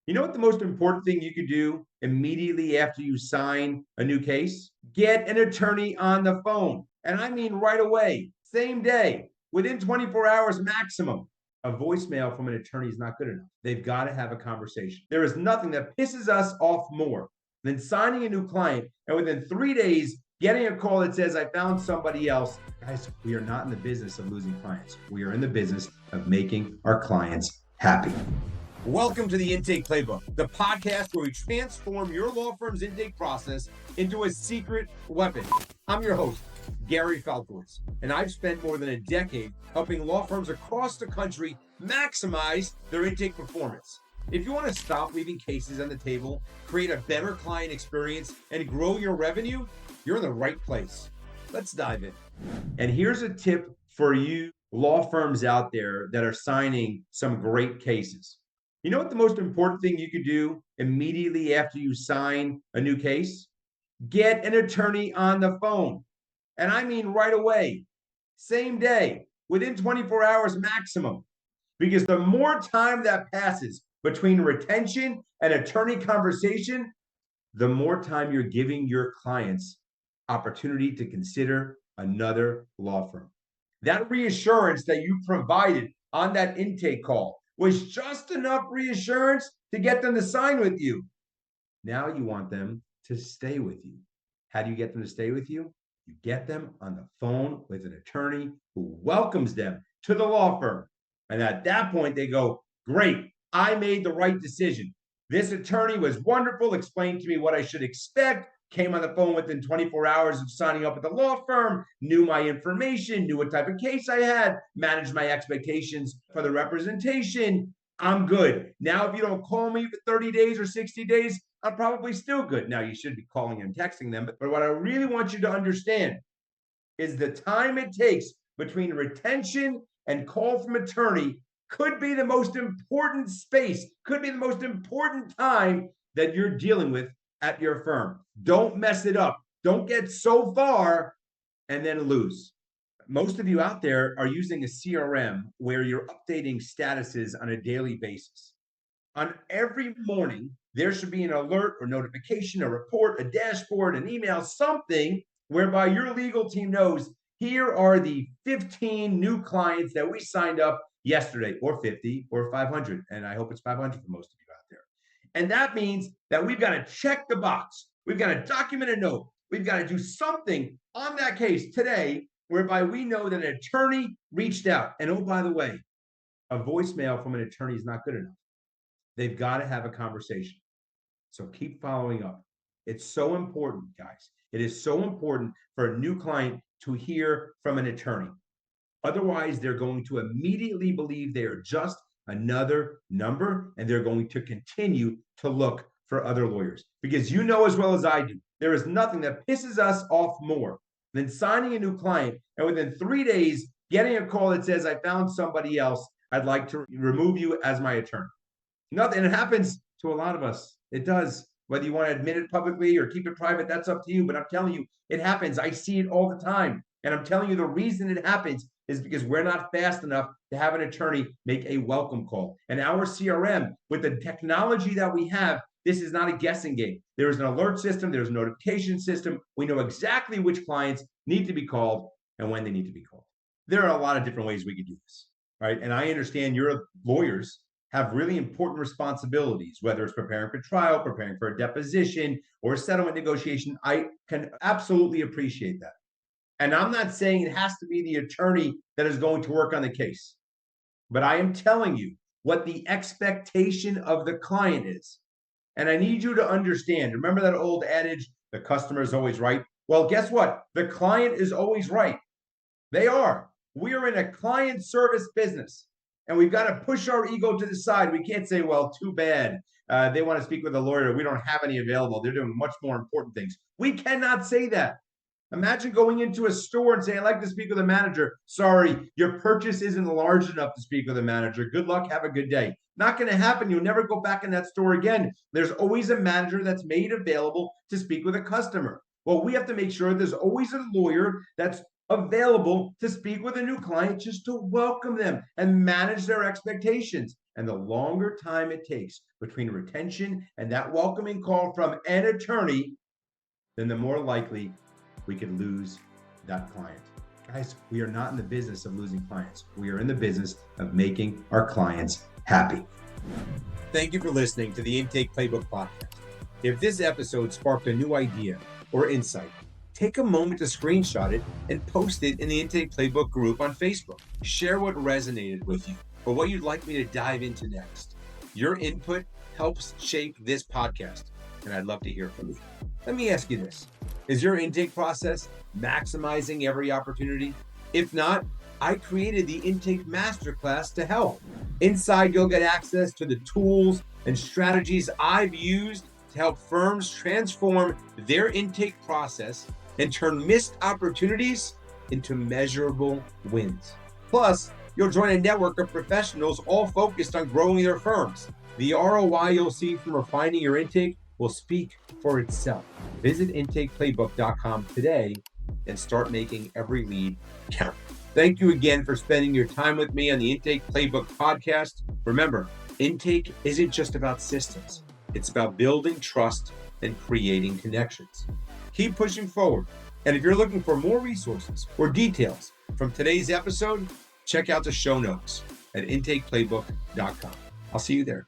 You know what the most important thing you could do immediately after you sign a new case? Get an attorney on the phone. And I mean right away, same day, within 24 hours maximum. A voicemail from an attorney is not good enough. They've got to have a conversation. There is nothing that pisses us off more than signing a new client and within 3 days getting a call that says, I found somebody else. Guys, we are not in the business of losing clients. We are in the business of making our clients happy. Welcome to the Intake Playbook, the podcast where we transform your law firm's intake process into a secret weapon. I'm your host, Gary Falkowitz, and I've spent more than a decade helping law firms across the country maximize their intake performance. If you want to stop leaving cases on the table, create a better client experience, and grow your revenue, you're in the right place. Let's dive in. And here's a tip for you law firms out there that are signing some great cases. You know what the most important thing you could do immediately after you sign a new case? Get an attorney on the phone. And I mean right away, same day, within 24 hours maximum. Because the more time that passes between retention and attorney conversation, the more time you're giving your clients opportunity to consider another law firm. That reassurance that you provided on that intake call was just enough reassurance to get them to sign with you. Now you want them to stay with you. How do you get them to stay with you? You get them on the phone with an attorney who welcomes them to the law firm. And at that point, they go, great, I made the right decision. This attorney was wonderful, explained to me what I should expect, came on the phone within 24 hours of signing up at the law firm, knew my information, knew what type of case I had, managed my expectations for the representation. I'm good. Now, if you don't call me for 30 days or 60 days, I'm probably still good. Now, you should be calling and texting them. But what I really want you to understand is the time it takes between retention and call from attorney could be the most important space, could be the most important time that you're dealing with at your firm. Don't mess it up. Don't get so far and then lose. Most of you out there are using a CRM where you're updating statuses on a daily basis. On every morning, there should be an alert or notification, a report, a dashboard, an email, something whereby your legal team knows here are the 15 new clients that we signed up yesterday, or 50 or 500. And I hope it's 500 for most of you out there. And that means that we've got to check the box. We've got to document a note. We've got to do something on that case today whereby we know that an attorney reached out. And oh, by the way, a voicemail from an attorney is not good enough. They've got to have a conversation. So keep following up. It's so important, guys. It is so important for a new client to hear from an attorney. Otherwise, they're going to immediately believe they are just another number, and they're going to continue to look for other lawyers. Because you know as well as I do, there is nothing that pisses us off more than signing a new client and within 3 days getting a call that says, I found somebody else. I'd like to remove you as my attorney. Nothing. It happens to a lot of us. It does. Whether you want to admit it publicly or keep it private, that's up to you. But I'm telling you, it happens. I see it all the time. And I'm telling you, the reason it happens is because we're not fast enough to have an attorney make a welcome call. And our CRM, with the technology that we have, this is not a guessing game. There is an alert system. There's a notification system. We know exactly which clients need to be called and when they need to be called. There are a lot of different ways we could do this, right? And I understand your lawyers have really important responsibilities, whether it's preparing for trial, preparing for a deposition, or a settlement negotiation. I can absolutely appreciate that. And I'm not saying it has to be the attorney that is going to work on the case, but I am telling you what the expectation of the client is. And I need you to understand, remember that old adage, the customer is always right? Well, guess what? The client is always right. They are. We are in a client service business. And we've got to push our ego to the side. We can't say, well, too bad. They want to speak with a lawyer. We don't have any available. They're doing much more important things. We cannot say that. Imagine going into a store and saying, I'd like to speak with a manager. Sorry, your purchase isn't large enough to speak with a manager. Good luck. Have a good day. Not going to happen. You'll never go back in that store again. There's always a manager that's made available to speak with a customer. Well, we have to make sure there's always a lawyer that's available to speak with a new client just to welcome them and manage their expectations. And the longer time it takes between retention and that welcoming call from an attorney, then the more likely we could lose that client. Guys, we are not in the business of losing clients. We are in the business of making our clients happy. Thank you for listening to the Intake Playbook podcast. If this episode sparked a new idea or insight, take a moment to screenshot it and post it in the Intake Playbook group on Facebook. Share what resonated with you or what you'd like me to dive into next. Your input helps shape this podcast, and I'd love to hear from you. Let me ask you this. Is your intake process maximizing every opportunity? If not, I created the Intake Masterclass to help. Inside, you'll get access to the tools and strategies I've used to help firms transform their intake process and turn missed opportunities into measurable wins. Plus, you'll join a network of professionals all focused on growing their firms. The ROI you'll see from refining your intake will speak for itself. Visit intakeplaybook.com today and start making every lead count. Thank you again for spending your time with me on the Intake Playbook podcast. Remember, intake isn't just about systems. It's about building trust and creating connections. Keep pushing forward. And if you're looking for more resources or details from today's episode, check out the show notes at intakeplaybook.com. I'll see you there.